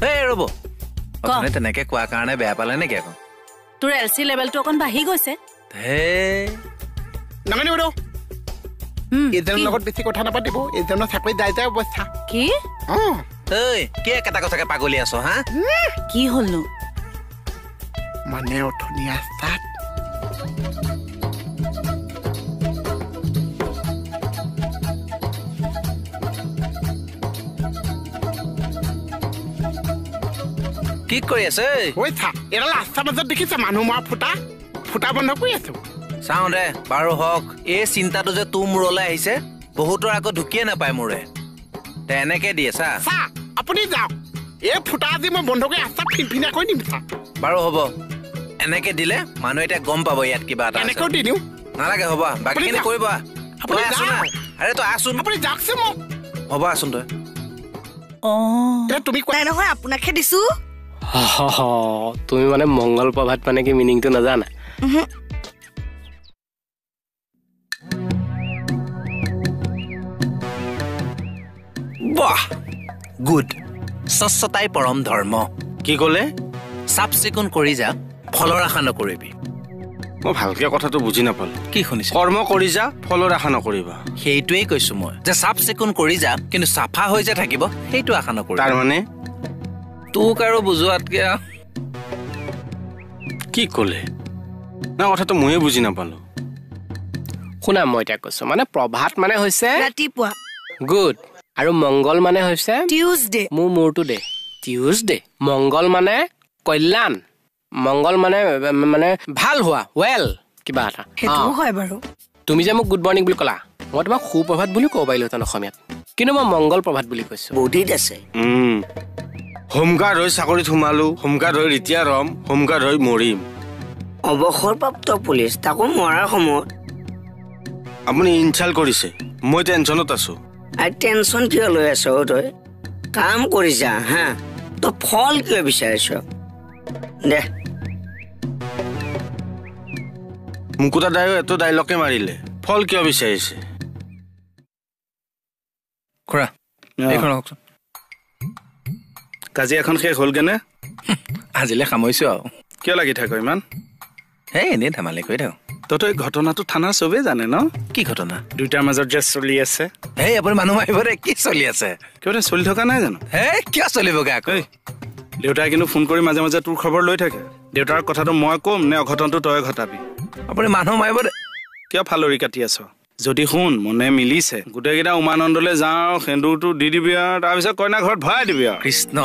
এই ৰব অথনে তেনেকে কোৱা কাৰণে বেয়া পালে নেকি আকৌ তোৰ এলসি লেভেলটো অকন বাঢ়ি গৈছে হে নামানি বড় এজনৰ লগত বেছি কথা নাপাতিব এজনৰ চাকৰি যাই যায় অৱস্থা কি এই কি এটা কথাকে পাগলি আছো হা কি হলনো মানে অথনি আস্তাত কি কৰি আছে ঐ চা এৰা ৰাস্তা মাজত দেখিছা মানুহ মৰা ফুটা বন্ধ কৰি আছো চাওঁ দে বাৰু হওক এই চিন্তাটো যে তোৰ মূৰলৈ আহিছে বহুতৰ আকৌ ঢুকিয়ে নাপায় মোৰে তে এনেকে দিয়ে চা আপুনি যাওক এই ফুটা আজি মই বন্ধ কৰি আস্তা ফিনফিনা কৰি দিম চা বাৰু হ'ব এনেকে দিলে মানুহ এতিয়া গম পাব ইয়াত কিবা এটা এনেকেও দি দিওঁ নালাগে হ'ব বাকীখিনি কৰিব আপুনি আছোন আৰে তই আছোন আপুনি যাওকচোন মোক হ'ব আছোন তই তুমি নাই নহয় আপোনাকহে দিছো তুমি মানে মংগল প্ৰভাত মানে কি মিনিংটো নাজানা বাহ গুড স্বচ্ছতাই পৰম ধৰ্ম কি ক'লে চাফ চিকুণ কৰি যা ফলৰ আশা নকৰিবি মই ভালকে কথাটো বুজি নাপালো কি শুনিছ কৰ্ম কৰি যা ফলৰ আশা নকৰিবা সেইটোৱেই কৈছো মই যে চাফ চিকুণ কৰি যা কিন্তু চাফা হৈ যে থাকিব সেইটো আশা নকৰিবি তাৰ মানে তোক আৰু বুজোৱাতকে কি ক'লে না কথাটো ময়ে বুজি নাপালো শুনা মই এতিয়া কৈছো মানে প্ৰভাত মানে হৈছে ৰাতিপুৱা গুড আৰু মংগল মানে হৈছে টিউজডে মোৰ মূৰটো দে টিউজডে মংগল মানে কল্যাণ মংগল মানে মানে ভাল হোৱা ৱেল কিবা এটা সেইটো হয় বাৰু তুমি যে মোক গুড মৰ্ণিং বুলি ক'লা মই তোমাক সুপ্ৰভাত বুলি ক'ব পাৰিলোহেঁতেন অসমীয়াত কিন্তু মই মংগল প্ৰভাত বুলি কৈছো বডিত আছে হোমগাৰ্ড হৈ চাকৰিত সোমালো হোমগাৰ্ড হৈ ৰিটায়াৰ হ'ম হোমগাৰ্ড হৈ মৰিম অৱসৰপ্ৰাপ্ত পুলিচ তাকো মৰাৰ সময়ত আপুনি ইনচাল্ট কৰিছে মই টেনশ্যনত আছো আৰু টেনশ্যন কিয় লৈ আছ তই কাম কৰি যা হা তই ফল কিয় বিচাৰিছ দে মুকুতা দায়ো এটো ডাইলগে মাৰিলে ফল কিয় বিচাৰিছে খুৰা এইখন হওকচোন কাজিয়াখন শেষ হ'লগেনে আজিলে সামৰিছো আৰু কিয় লাগি থাক ইমান হে এনেই ধেমালি কৰি থাকো তই ঘটনাটো থানা চবেই জানে ন কি ঘটনা দুইটাৰ মাজত যে চলি আছে হেই আপুনি মানুহ মাৰিব দে কি চলি আছে কিয় চলি থকা নাই জানো হে কিয় চলিবগে আকৌ দেউতাই কিন্তু ফোন কৰি মাজে মাজে তোৰ খবৰ লৈ থাকে দেউতাৰ কথাটো মই ক'ম নে অঘটনটো তই ঘটাবি আপুনি মানুহ মাৰিব দে কিয় ফালৰি কাটি আছ যদি শুন মনে মিলিছে গোটেইকেইটা উমানন্দলৈ যাওঁ সেন্দুৰটো দি দিবি আৰু তাৰপিছত কইনা ঘৰত ভৰাই দিবি আৰু কৃষ্ণ